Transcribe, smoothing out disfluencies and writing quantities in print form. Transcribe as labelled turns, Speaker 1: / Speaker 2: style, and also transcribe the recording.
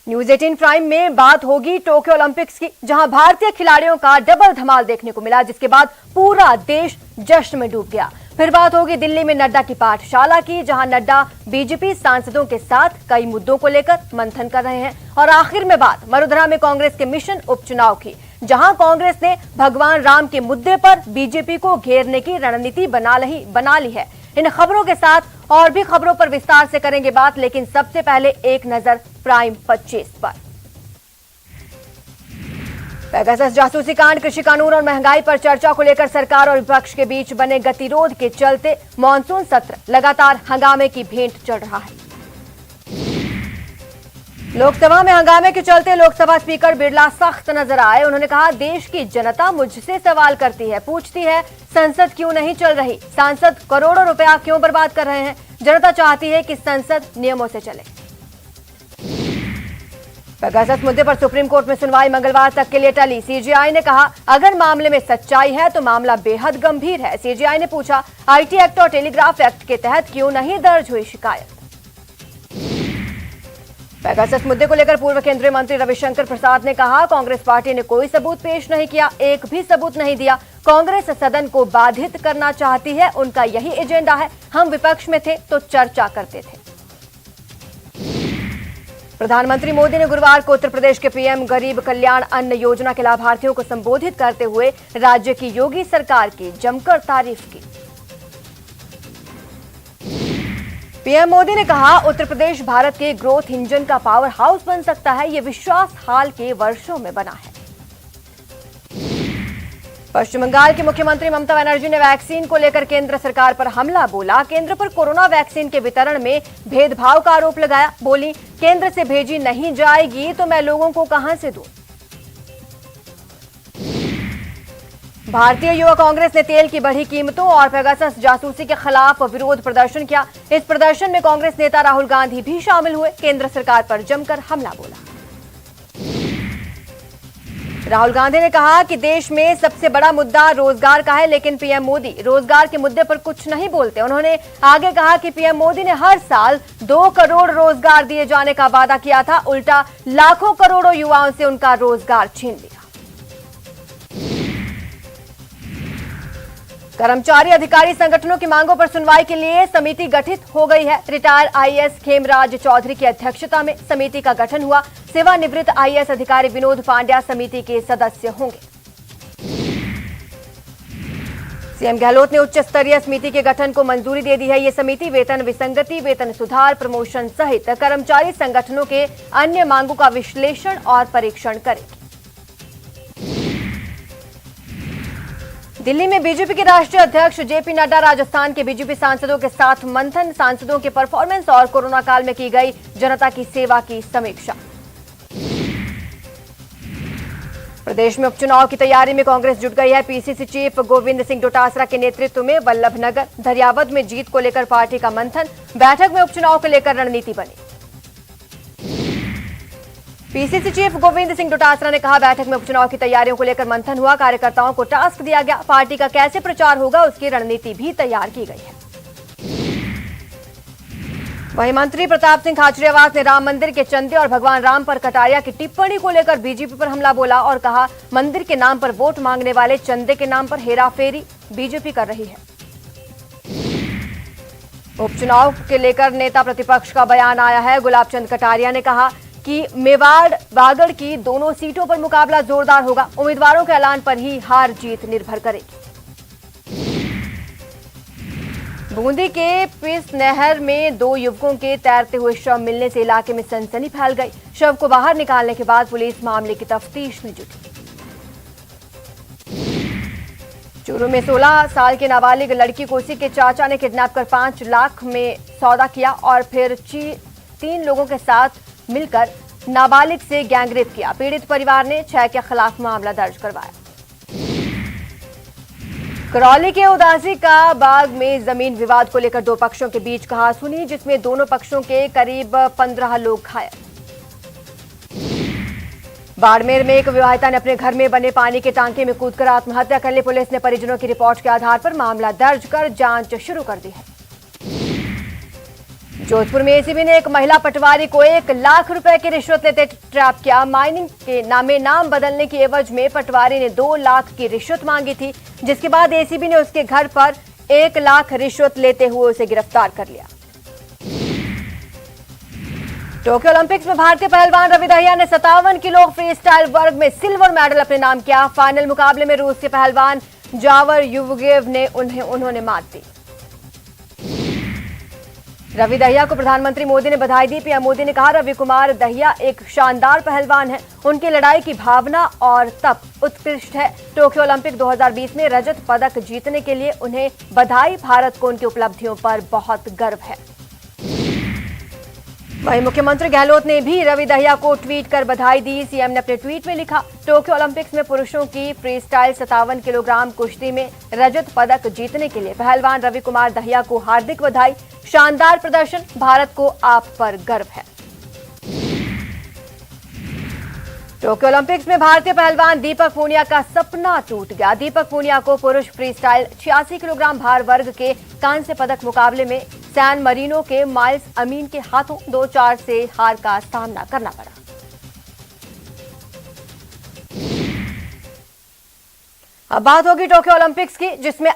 Speaker 1: News 18 prime में बात होगी टोक्यो ओलंपिक्स की, जहां भारतीय खिलाड़ियों का डबल धमाल देखने को मिला, जिसके बाद पूरा देश जश्न में डूब गया। फिर बात होगी दिल्ली में नड्डा की पाठशाला की, जहां नड्डा बीजेपी सांसदों के साथ कई मुद्दों को लेकर मंथन कर रहे हैं। और आखिर में बात वडोदरा में कांग्रेस के मिशन उपचुनाव की, जहां कांग्रेस ने भगवान राम के मुद्दे पर बीजेपी को घेरने की रणनीति बना ली है। इन खबरों के साथ और भी खबरों पर विस्तार से करेंगे बात, लेकिन सबसे पहले एक नजर प्राइम 25 पर। पेगासस जासूसी कांड, कृषि कानून और महंगाई पर चर्चा को लेकर सरकार और विपक्ष के बीच बने गतिरोध के चलते मॉनसून सत्र लगातार हंगामे की भेंट चढ़ रहा है। लोकसभा में हंगामे के चलते लोकसभा स्पीकर बिरला सख्त नजर आए। उन्होंने कहा, देश की जनता मुझसे सवाल करती है, पूछती है संसद क्यों नहीं चल रही, सांसद करोड़ों रुपया क्यों बर्बाद कर रहे हैं। जनता चाहती है कि संसद नियमों से चले। पेगासस मुद्दे पर सुप्रीम कोर्ट में सुनवाई मंगलवार तक के लिए टली। सीजेआई ने कहा, अगर मामले में सच्चाई है तो मामला बेहद गंभीर है। सीजेआई ने पूछा, आईटी एक्ट और टेलीग्राफ एक्ट के तहत क्यों नहीं दर्ज हुई शिकायत। पेगासस मुद्दे को लेकर पूर्व केंद्रीय मंत्री रविशंकर प्रसाद ने कहा, कांग्रेस पार्टी ने कोई सबूत पेश नहीं किया, एक भी सबूत नहीं दिया। कांग्रेस सदन को बाधित करना चाहती है, उनका यही एजेंडा है। हम विपक्ष में थे तो चर्चा करते थे। प्रधानमंत्री मोदी ने गुरुवार को उत्तर प्रदेश के पीएम गरीब कल्याण अन्न योजना के लाभार्थियों को संबोधित करते हुए राज्य की योगी सरकार की जमकर तारीफ की। पीएम मोदी ने कहा, उत्तर प्रदेश भारत के ग्रोथ इंजन का पावर हाउस बन सकता है। यह विश्वास हाल के वर्षों में बना है। पश्चिम बंगाल की मुख्यमंत्री ममता बनर्जी ने वैक्सीन को लेकर केंद्र सरकार पर हमला बोला। केंद्र पर कोरोना वैक्सीन के वितरण में भेदभाव का आरोप लगाया। बोली, केंद्र से भेजी नहीं जाएगी तो मैं लोगों को कहां से दूं। भारतीय युवा कांग्रेस ने तेल की बढ़ी कीमतों और पेगासस जासूसी के खिलाफ विरोध प्रदर्शन किया। इस प्रदर्शन में कांग्रेस नेता राहुल गांधी भी शामिल हुए। केंद्र सरकार पर जमकर हमला बोला। राहुल गांधी ने कहा कि देश में सबसे बड़ा मुद्दा रोजगार का है, लेकिन पीएम मोदी रोजगार के मुद्दे पर कुछ नहीं बोलते। उन्होंने आगे कहा कि पीएम मोदी ने हर साल 2 करोड़ रोजगार दिए जाने का वादा किया था, उल्टा लाखों करोड़ों युवाओं से उनका रोजगार छीन लिया। कर्मचारी अधिकारी संगठनों की मांगों पर सुनवाई के लिए समिति गठित हो गई है। रिटायर आईएएस खेमराज चौधरी की अध्यक्षता में समिति का गठन हुआ। सेवानिवृत्त आईएएस अधिकारी विनोद पांड्या समिति के सदस्य होंगे। सीएम गहलोत ने उच्च स्तरीय समिति के गठन को मंजूरी दे दी है। ये समिति वेतन विसंगति, वेतन सुधार, प्रमोशन सहित कर्मचारी संगठनों के अन्य मांगों का विश्लेषण और परीक्षण करेगी। दिल्ली में बीजेपी के राष्ट्रीय अध्यक्ष जेपी नड्डा राजस्थान के बीजेपी सांसदों के साथ मंथन, सांसदों के परफॉर्मेंस और कोरोना काल में की गई जनता की सेवा की समीक्षा। प्रदेश में उपचुनाव की तैयारी में कांग्रेस जुट गई है। पीसीसी चीफ गोविंद सिंह डोटासरा के नेतृत्व में वल्लभनगर, धरियावद में जीत को लेकर पार्टी का मंथन। बैठक में उपचुनाव को लेकर रणनीति बनी। पीसीसी चीफ गोविंद सिंह डोटासरा ने कहा, बैठक में उपचुनाव की तैयारियों को लेकर मंथन हुआ। कार्यकर्ताओं को टास्क दिया गया। पार्टी का कैसे प्रचार होगा उसकी रणनीति भी तैयार की गई है। वहीं मंत्री प्रताप सिंह खाचरियावास ने राम मंदिर के चंदे और भगवान राम पर कटारिया की टिप्पणी को लेकर बीजेपी पर हमला बोला और कहा, मंदिर के नाम पर वोट मांगने वाले चंदे के नाम पर हेराफेरी बीजेपी कर रही है। उपचुनाव के लेकर नेता प्रतिपक्ष का बयान आया है। गुलाब चंद कटारिया ने कहा कि मेवाड़ बागड़ की दोनों सीटों पर मुकाबला जोरदार होगा। उम्मीदवारों के ऐलान पर ही हार जीत निर्भर करेगी। बूंदी के पिस नहर में 2 युवकों के तैरते हुए शव मिलने से इलाके में सनसनी फैल गई। शव को बाहर निकालने के बाद पुलिस मामले की तफ्तीश में जुटी। चूरू में 16 साल के नाबालिग लड़की को उसी के चाचा ने किडनैप कर 5 लाख में सौदा किया और फिर 3 लोगों के साथ मिलकर नाबालिग से गैंगरेप किया। पीड़ित परिवार ने 6 के खिलाफ मामला दर्ज करवाया। करौली के उदासी का बाग में जमीन विवाद को लेकर 2 पक्षों के बीच कहासुनी, जिसमें दोनों पक्षों के करीब 15 लोग घायल। बाड़मेर में एक विवाहिता ने अपने घर में बने पानी के टांके में कूदकर आत्महत्या कर ली। पुलिस ने परिजनों की रिपोर्ट के आधार पर मामला दर्ज कर जांच शुरू कर दी है। जोधपुर में एसीबी ने एक महिला पटवारी को 1 लाख रुपए की रिश्वत लेते ट्रैप किया। माइनिंग के नाम बदलने की एवज में पटवारी ने 2 लाख की रिश्वत मांगी थी, जिसके बाद एसीबी ने उसके घर पर 1 लाख रिश्वत लेते हुए उसे गिरफ्तार कर लिया। टोक्यो ओलंपिक्स में भारतीय पहलवान रवि दहिया ने 57 किलो फ्री स्टाइल वर्ग में सिल्वर मेडल अपने नाम किया। फाइनल मुकाबले में रूस के पहलवान जावर युवगेव ने उन्होंने मात दी। रवि दहिया को प्रधानमंत्री मोदी ने बधाई दी। पीएम मोदी ने कहा, रवि कुमार दहिया एक शानदार पहलवान है। उनकी लड़ाई की भावना और तप उत्कृष्ट है। टोक्यो ओलंपिक 2020 में रजत पदक जीतने के लिए उन्हें बधाई। भारत को उनकी उपलब्धियों पर बहुत गर्व है। वहीं मुख्यमंत्री गहलोत ने भी रवि दहिया को ट्वीट कर बधाई दी। सीएम ने अपने ट्वीट में लिखा, टोक्यो ओलंपिक्स में पुरुषों की फ्री स्टाइल 57 किलोग्राम कुश्ती में रजत पदक जीतने के लिए पहलवान रवि कुमार दहिया को हार्दिक बधाई। शानदार प्रदर्शन, भारत को आप पर गर्व है। टोक्यो ओलंपिक्स में भारतीय पहलवान दीपक पूनिया का सपना टूट गया। दीपक पूनिया को पुरुष फ्री स्टाइल 86 किलोग्राम भार वर्ग के कांस्य पदक मुकाबले में सैन मरीनो के माइल्स अमीन के हाथों 2-4 से हार का सामना करना पड़ा। अब बात होगी टोक्यो ओलंपिक्स की, जिसमें